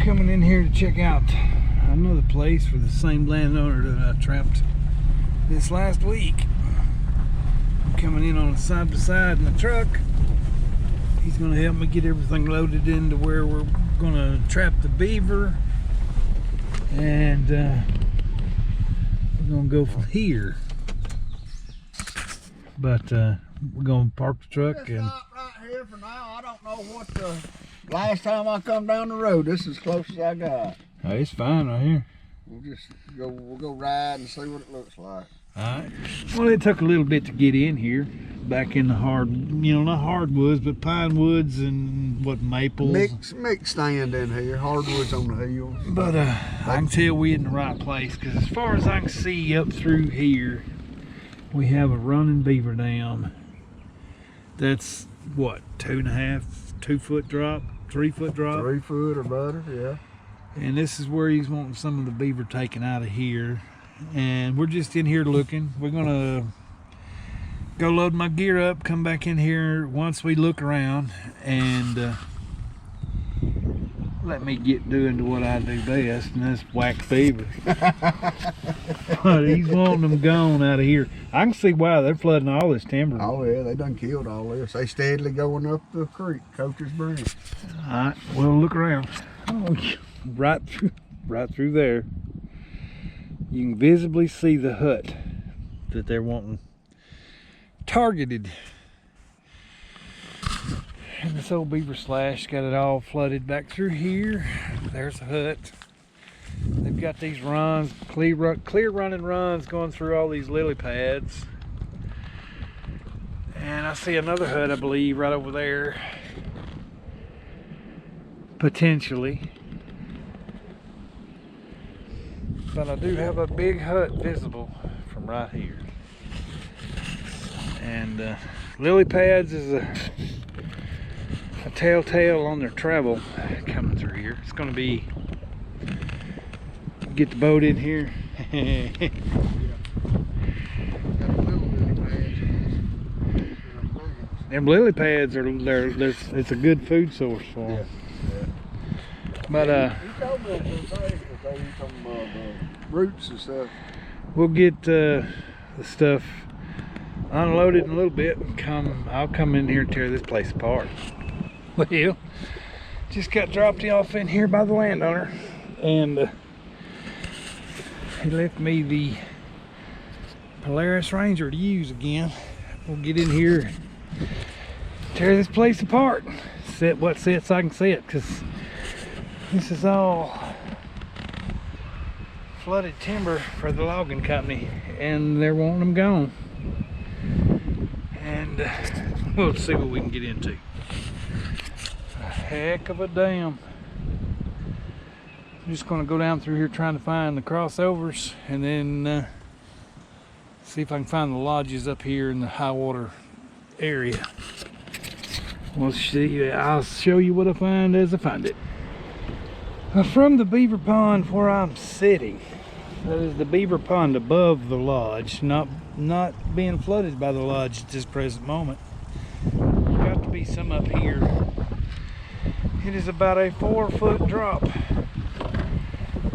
Coming in here to check out another place for the same landowner that I trapped this last week. I'm coming in on a side by side in the truck. He's going to help me get everything loaded into where we're going to trap the beaver, and we're going to go from here. But we're going to park the truck Just and stop right here for now. I don't know what the last time I come down the road. This is as close as I got. oh, it's fine right here. We'll go ride and see what it looks like. Alright. Well, it took a little bit to get in here. Back in the not hardwoods, but pine woods and maples. Mixed stand in here. Hardwoods on the hill. But I can tell we're in the right place, because as far as I can see up through here, we have a running beaver dam. That's what, 2 foot drop, 3 foot drop? 3 foot or better, yeah. And this is where he's wanting some of the beaver taken out of here. And we're just in here looking. We're gonna go load my gear up, come back in here once we look around, and let me get doing to what I do best, and that's whack beaver. But he's wanting them gone out of here. I can see why they're flooding all this timber. Oh yeah, they done killed all this. They steadily going up the creek, Coach's Branch. All right, well, look around. Oh, right through there. You can visibly see the hut that they're wanting targeted. And this old beaver slash got it all flooded back through here. There's a hut. They've got these runs, clear running runs going through all these lily pads. And I see another hut, I believe, right over there. Potentially. But I do have a big hut visible from right here. And lily pads is a telltale on their travel coming through here. It's going to be, get the boat in here. Them lily pads it's a good food source for them. Yeah. But he told me that they eat some roots and stuff. we'll get the stuff unloaded in a little bit and I'll come in here and tear this place apart. Well, just got dropped off in here by the landowner, and he left me the Polaris Ranger to use again. We'll get in here, tear this place apart, set what sets I can set, because this is all flooded timber for the logging company, and they're wanting them gone. And we'll see what we can get into. A heck of a dam. I'm just going to go down through here trying to find the crossovers, and then see if I can find the lodges up here in the high water area. We'll see. I'll show you what I find as I find it. From the beaver pond where I'm sitting, that is the beaver pond above the lodge, not being flooded by the lodge at this present moment. There's got to be some up here. It is about a 4 foot drop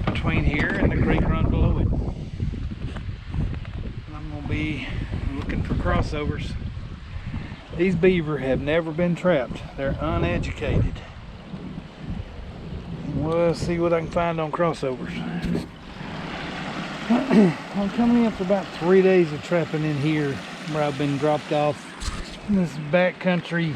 between here and the creek run below it. I'm going to be looking for crossovers. These beaver have never been trapped. They're uneducated. We'll see what I can find on crossovers. I'm coming in for about 3 days of trapping in here, where I've been dropped off in this backcountry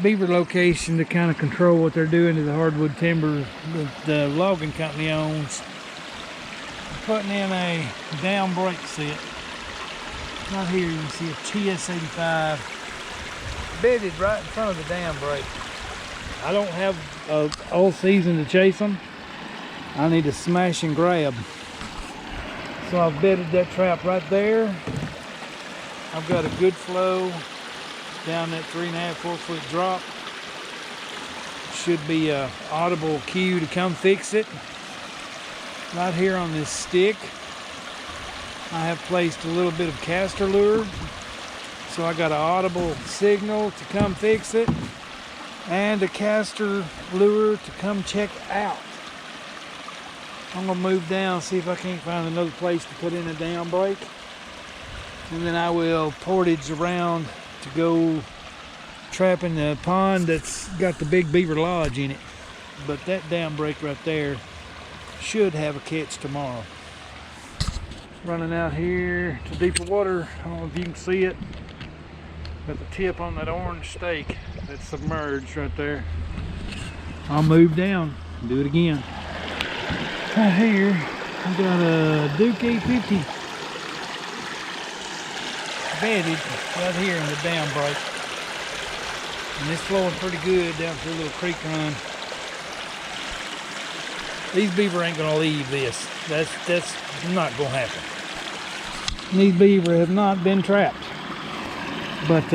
beaver location to kind of control what they're doing to the hardwood timber that the logging company owns. I'm putting in a down brake set. Right here you can see a TS85 bedded right in front of the dam brake. I don't have all season to chase them. I need to smash and grab. So I've bedded that trap right there. I've got a good flow down that 3.5, 4 foot drop. Should be a audible cue to come fix it. Right here on this stick, I have placed a little bit of castor lure. So I got an audible signal to come fix it. and a caster lure to come check out. I'm gonna move down, see if I can't find another place to put in a dam break. And then I will portage around to go trapping the pond that's got the big beaver lodge in it. But that dam break right there should have a catch tomorrow. Running out here to deeper water. I don't know if you can see it. Got the tip on that orange stake that's submerged right there. I'll move down and do it again. Right here, I got a Duke 850 bedded right here in the dam break. And it's flowing pretty good down through a little creek run. These beaver ain't gonna leave this. That's not gonna happen. These beaver have not been trapped. But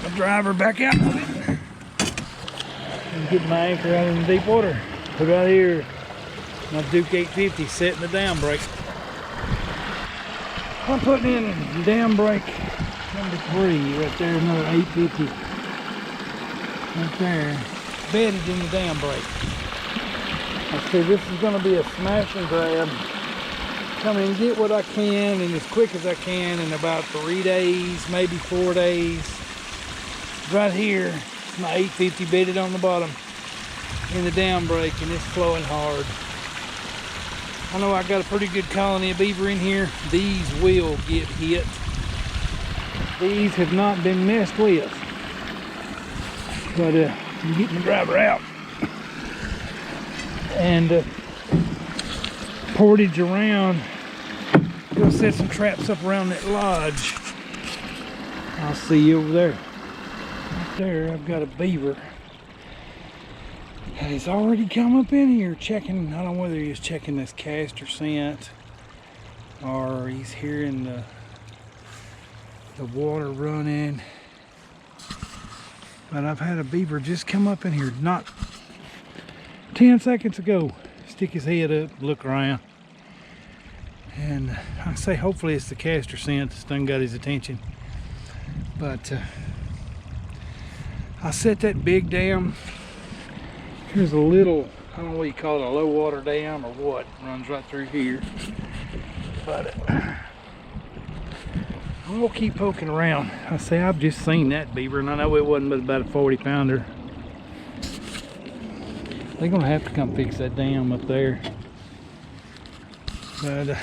I'll drive her back out of it. And get my anchor out in the deep water. Put it out here. My Duke 850 set in the dam break. I'm putting in dam break number 3 right there, another 850 right there, bedded in the dam break. Okay, this is going to be a smash and grab. Come and get what I can and as quick as I can in about 3 days, maybe 4 days. Right here, my 850 bedded on the bottom in the dam break, and it's flowing hard. I know I got a pretty good colony of beaver in here. These will get hit. These have not been messed with. But I'm getting the driver out and portage around. Go set some traps up around that lodge. I'll see you over there. Right there, I've got a beaver. He's already come up in here checking. I don't know whether he's checking this caster scent or he's hearing the water running. But I've had a beaver just come up in here not 10 seconds ago. Stick his head up, look around. And I say hopefully it's the caster scent that's done got his attention. But I set that big dam. Here's a little, I don't know what you call it, a low water dam or what, runs right through here. But I'm gonna keep poking around. I say I've just seen that beaver and I know it wasn't but about a 40 pounder. They're gonna have to come fix that dam up there. But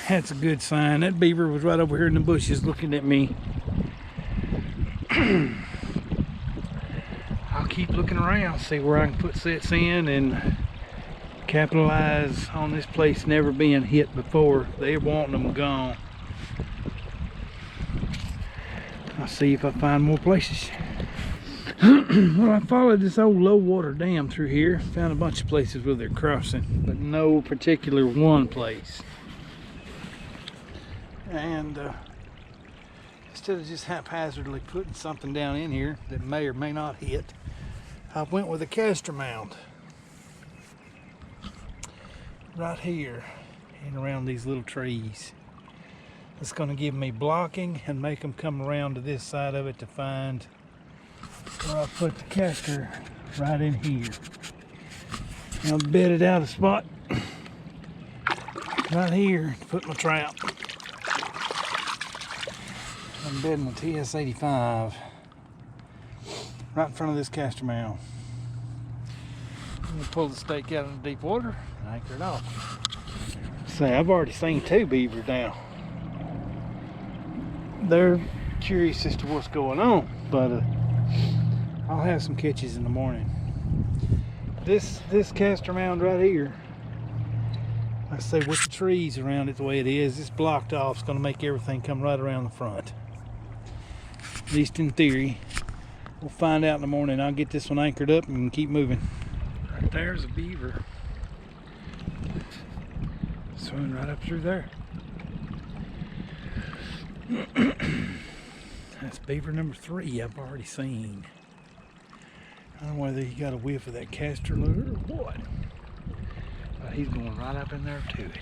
that's a good sign. That beaver was right over here in the bushes looking at me. I'll keep looking around, see where I can put sets in and capitalize on this place never being hit before. They're wanting them gone. I'll see if I find more places. Well, I followed this old low water dam through here, found a bunch of places where they're crossing, but no particular one place. And instead of just haphazardly putting something down in here that may or may not hit, I went with a caster mound right here and around these little trees. It's going to give me blocking and make them come around to this side of it to find where I put the caster right in here. I'll bed it out a spot right here to put my trap. I'm bedding the TS-85 right in front of this caster mound. I'm going to pull the stake out of the deep water and anchor it off. Say, I've already seen 2 beaver now. They're curious as to what's going on, but I'll have some catches in the morning. This caster mound right here, like I say, with the trees around it the way it is, it's blocked off. It's going to make everything come right around the front. At least in theory. We'll find out in the morning. I'll get this one anchored up and keep moving. Right there's a beaver. Swimming right up through there. That's beaver number 3 I've already seen. I don't know whether he got a whiff of that caster lure or what. But he's going right up in there to it.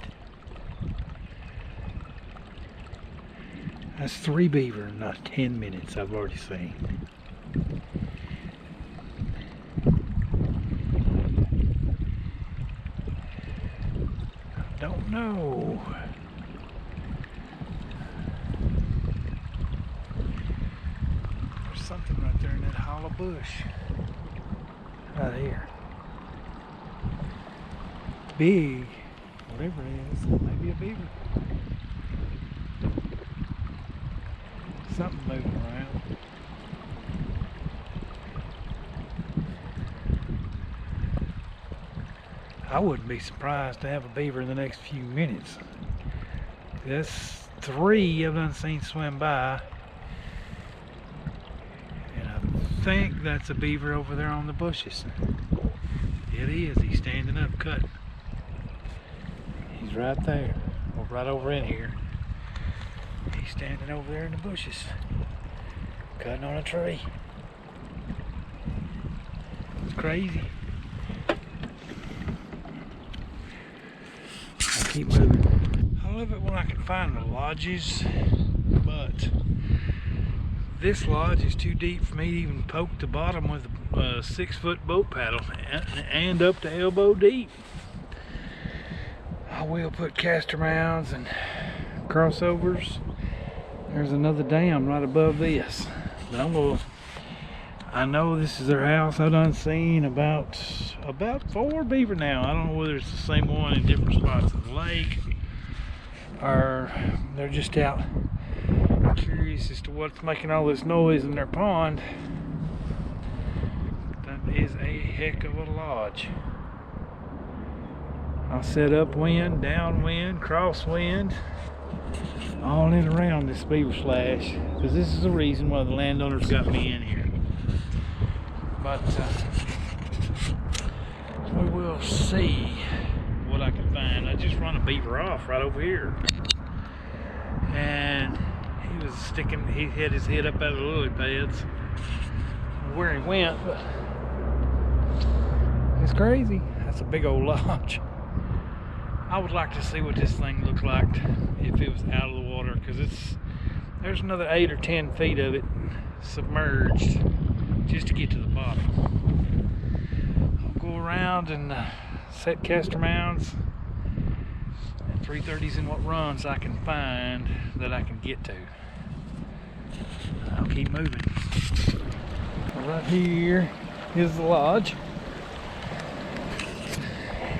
That's 3 beaver in not 10 minutes I've already seen. I don't know. There's something right there in that hollow bush. Right here. Big. Whatever it is. Maybe a beaver. Something moving around. I wouldn't be surprised to have a beaver in the next few minutes. That's 3 I've done seen swim by. And I think that's a beaver over there on the bushes. It is. He's standing up cutting. He's right there. Or right over in here. He's standing over there in the bushes. Cutting on a tree. It's crazy. I'll keep moving. I love it when I can find the lodges, but this lodge is too deep for me to even poke the bottom with a 6-foot boat paddle and up to elbow deep. I will put caster mounds and crossovers. There's another dam right above this. But I know this is their house. I've done seen about 4 beaver now. I don't know whether it's the same one in different spots of the lake, or they're just out curious as to what's making all this noise in their pond. That is a heck of a lodge. I'll set upwind, downwind, crosswind, all in around this beaver slash, because this is the reason why the landowners got me in here. But we will see what I can find. I just run a beaver off right over here, and he was sticking. He had his head up out of the lily pads. Where he went, but it's crazy. That's a big old lodge. I would like to see what this thing looked like if it was out of the water, because there's another 8 or 10 feet of it submerged just to get to the bottom. I'll go around and set caster mounds and 330s in what runs I can find that I can get to. I'll keep moving. Right here is the lodge.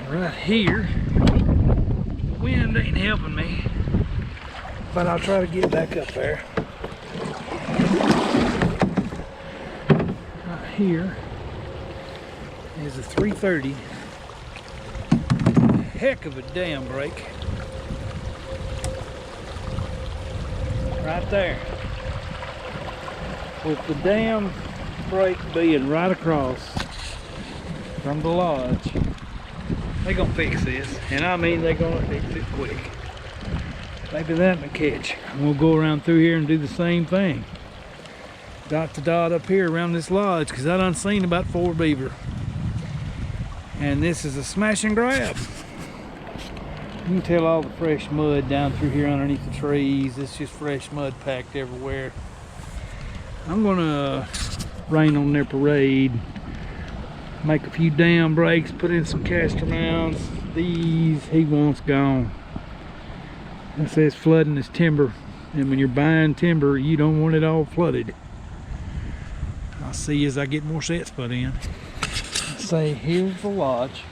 Right here, the wind ain't helping me, but I'll try to get back up there. Right here is a 330. Heck of a dam break. Right there. With the dam break being right across from the lodge, they're gonna fix this, and I mean they're gonna fix it quick. Maybe that will catch. And we'll go around through here and do the same thing. Dot to dot up here around this lodge, because I done seen about 4 beaver. And this is a smash and grab. You can tell all the fresh mud down through here underneath the trees. It's just fresh mud packed everywhere. I'm gonna rain on their parade. Make a few dam breaks, put in some caster mounds. These he wants gone. It says flooding is timber, and when you're buying timber, you don't want it all flooded. I'll see as I get more sets put in. Let's say here's the lodge.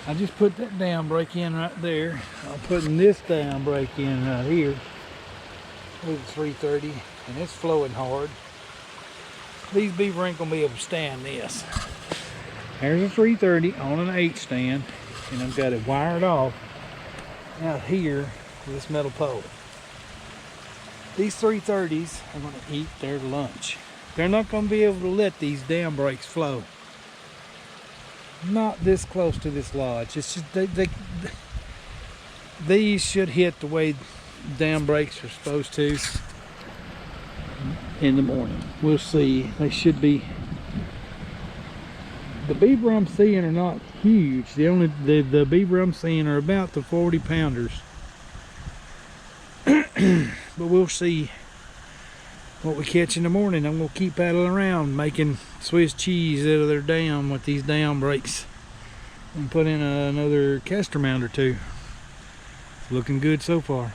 I just put that dam break in right there. I'm putting this dam break in right here with the 330, and it's flowing hard. These beaver ain't gonna be able to stand this. There's a 330 on an 8 stand, and I've got it wired off out here to this metal pole. These 330s are going to eat their lunch. They're not going to be able to let these dam breaks flow. Not this close to this lodge. It's just these should hit the way dam breaks are supposed to in the morning. We'll see. They should be. The beaver I'm seeing are not huge. The beaver I'm seeing are about the 40 pounders. but we'll see what we catch in the morning. I'm gonna keep paddling around making Swiss cheese out of their dam with these dam breaks and put in another caster mount or two. Looking good so far.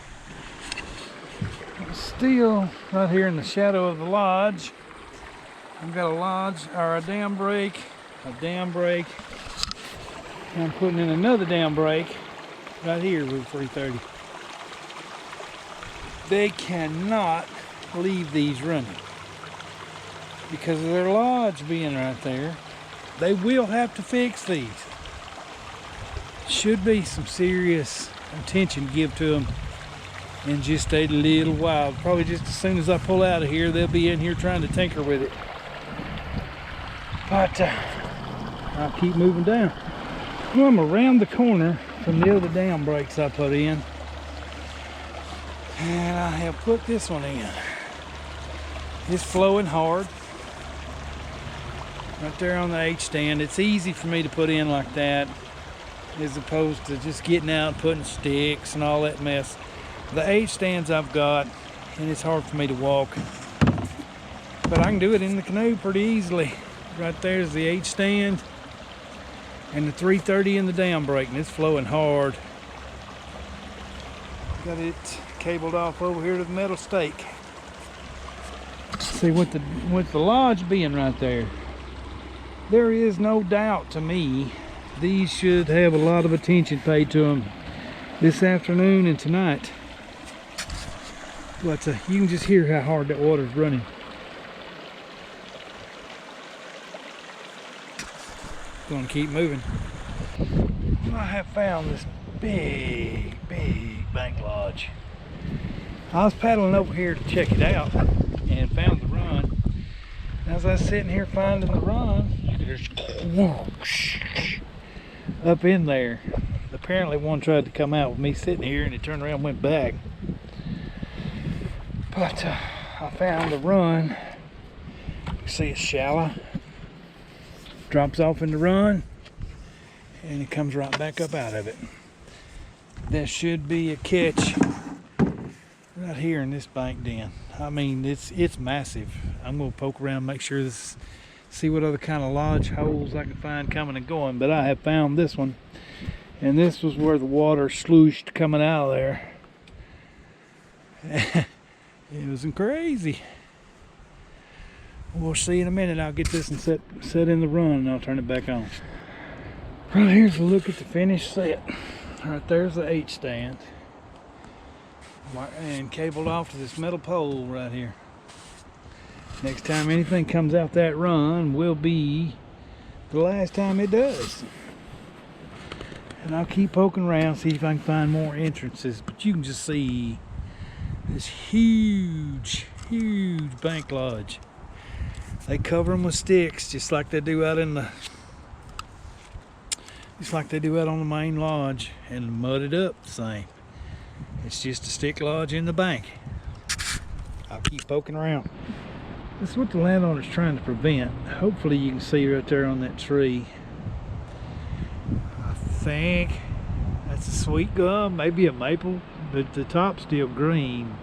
Still right here in the shadow of the lodge. I've got a lodge or a dam break, and I'm putting in another dam break right here with 330. They cannot leave these running because of their lodge being right there. They will have to fix these. Should be some serious attention give to them in just a little while. Probably just as soon as I pull out of here, they'll be in here trying to tinker with it. But I'll keep moving down. Well, I'm around the corner from the other dam breaks I put in, and I have put this one in. It's flowing hard right there on the H stand. It's easy for me to put in like that as opposed to just getting out and putting sticks and all that mess. The H stands I've got, and it's hard for me to walk, but I can do it in the canoe pretty easily. Right there's the H stand and the 330 in the dam break, and it's flowing hard. Got it cabled off over here to the metal stake. See, with the lodge being right there is no doubt to me these should have a lot of attention paid to them this afternoon and tonight. But you can just hear how hard that water's running. Going to keep moving. I have found this big bank lodge. I was paddling over here to check it out and found the run. As I was sitting here finding the run, there's up in there. Apparently one tried to come out with me sitting here, and it turned around and went back. But I found the run. You see it's shallow. Drops off in the run, and it comes right back up out of it. There should be a catch right here in this bank den. I mean, it's massive. I'm gonna poke around, make sure this, see what other kind of lodge holes I can find coming and going. But I have found this one, and this was where the water slooshed coming out of there. It was crazy. We'll see in a minute. I'll get this and set in the run, and I'll turn it back on. Right here's a look at the finished set. Right there's the H stand, and cabled off to this metal pole right here. Next time anything comes out that run will be the last time it does. And I'll keep poking around, see if I can find more entrances. But you can just see this huge bank lodge. They cover them with sticks, just like they do out on the main lodge, and mud it up the same. It's just a stick lodge in the bank. I'll keep poking around. This is what the landowner's trying to prevent. Hopefully you can see right there on that tree. I think that's a sweet gum, maybe a maple, but the top's still green.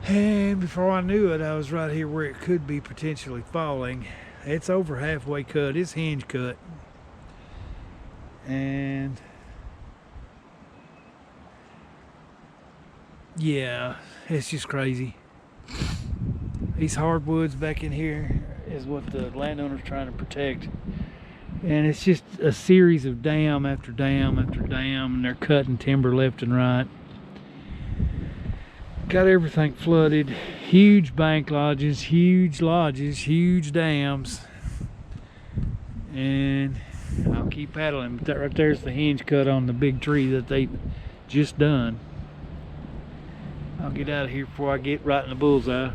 And before I knew it, I was right here where it could be potentially falling. It's over halfway cut. It's hinge cut. And yeah, it's just crazy. These hardwoods back in here is what the landowner's trying to protect. And it's just a series of dam after dam after dam, and they're cutting timber left and right. Got everything flooded. Huge bank lodges, huge dams. And I'll keep paddling. But that right there's the hinge cut on the big tree that they just done. I'll get out of here before I get right in the bullseye.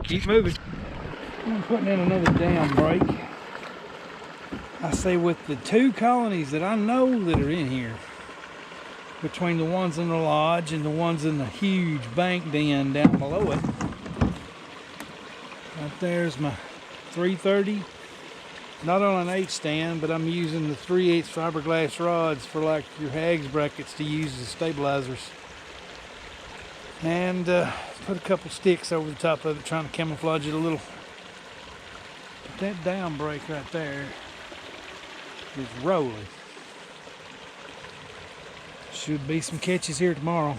Keep moving. I'm putting in another dam break. I say with the two colonies that I know that are in here, between the ones in the lodge and the ones in the huge bank den down below it. Right there's my 330. Not on an H stand, but I'm using the 3/8 fiberglass rods for like your hags brackets to use as stabilizers. and put a couple sticks over the top of it, trying to camouflage it a little. But that down break right there is rolling. Should be some catches here tomorrow.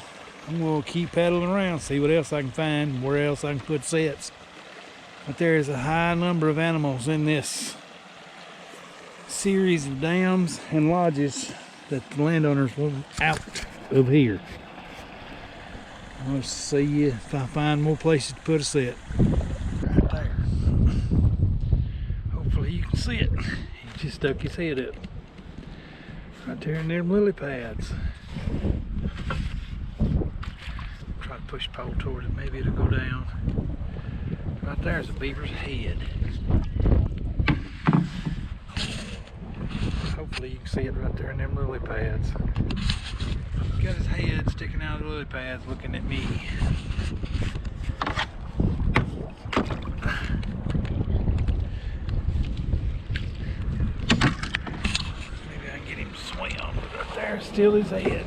I'm going to keep paddling around, see what else I can find, where else I can put sets. But there is a high number of animals in this series of dams and lodges that the landowners want out of here. I'll see if I find more places to put a set. Right there. Hopefully you can see it. He just stuck his head up. Right there in them lily pads. Try to push the pole toward it, maybe it'll go down. Right there's a beaver's head. Hopefully you can see it right there in them lily pads. Got his head sticking out of the lily pads looking at me. Maybe I can get him to swim, but right there still his head.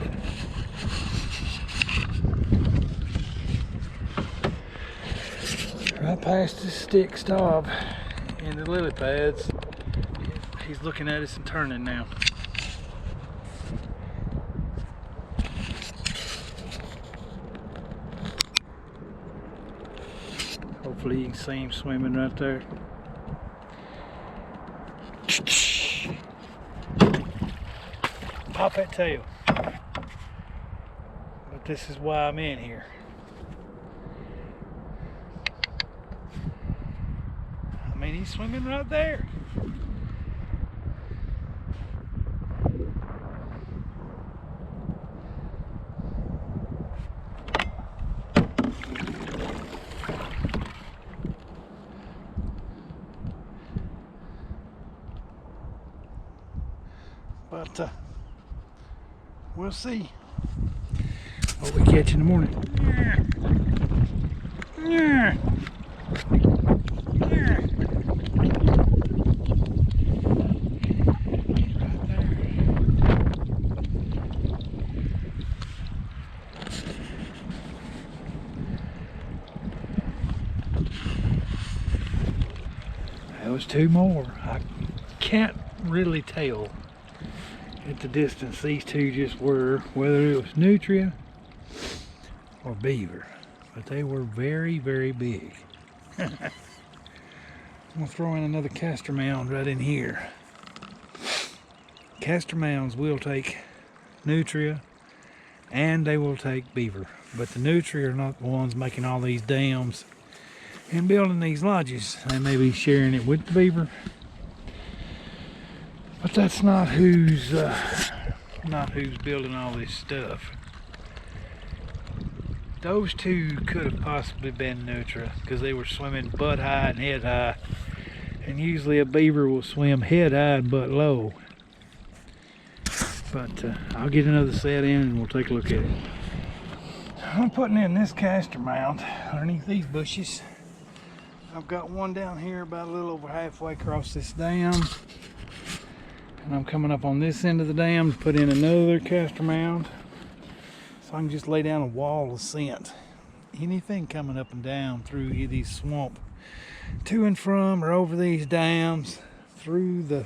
Right past his stick stop in the lily pads. He's looking at us and turning now. Hopefully you can see him swimming right there. Pop that tail. But this is why I'm in here. I mean, he's swimming right there. But we'll see what we catch in the morning. Yeah. That was two more. I can't really tell at the distance these two just were, whether it was nutria or beaver, but they were very, very big. I'm gonna throw in another castor mound right in here. Castor mounds will take nutria and they will take beaver, but the nutria are not the ones making all these dams and building these lodges. They may be sharing it with the beaver, but that's not who's building all this stuff. Those two could have possibly been nutria because they were swimming butt high and head high, and usually a beaver will swim head high and butt low. But I'll get another set in and we'll take a look at it. I'm putting in this castor mound underneath these bushes. I've got one down here about a little over halfway across this dam. And I'm coming up on this end of the dam to put in another castor mound so I can just lay down a wall of scent. Anything coming up and down through these swamp, to and from or over these dams, through the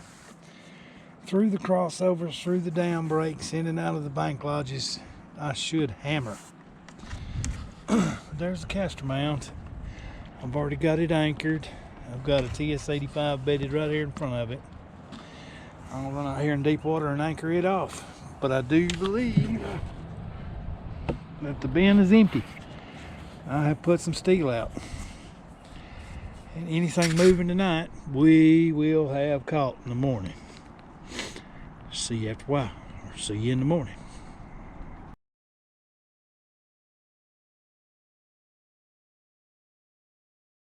crossovers, through the dam breaks, in and out of the bank lodges, I should hammer. There's the castor mound. I've already got it anchored. I've got a TS-85 bedded right here in front of it. I'll run out here in deep water and anchor it off. But I do believe that the bin is empty. I have put some steel out. And anything moving tonight, we will have caught in the morning. See you after a while, or see you in the morning.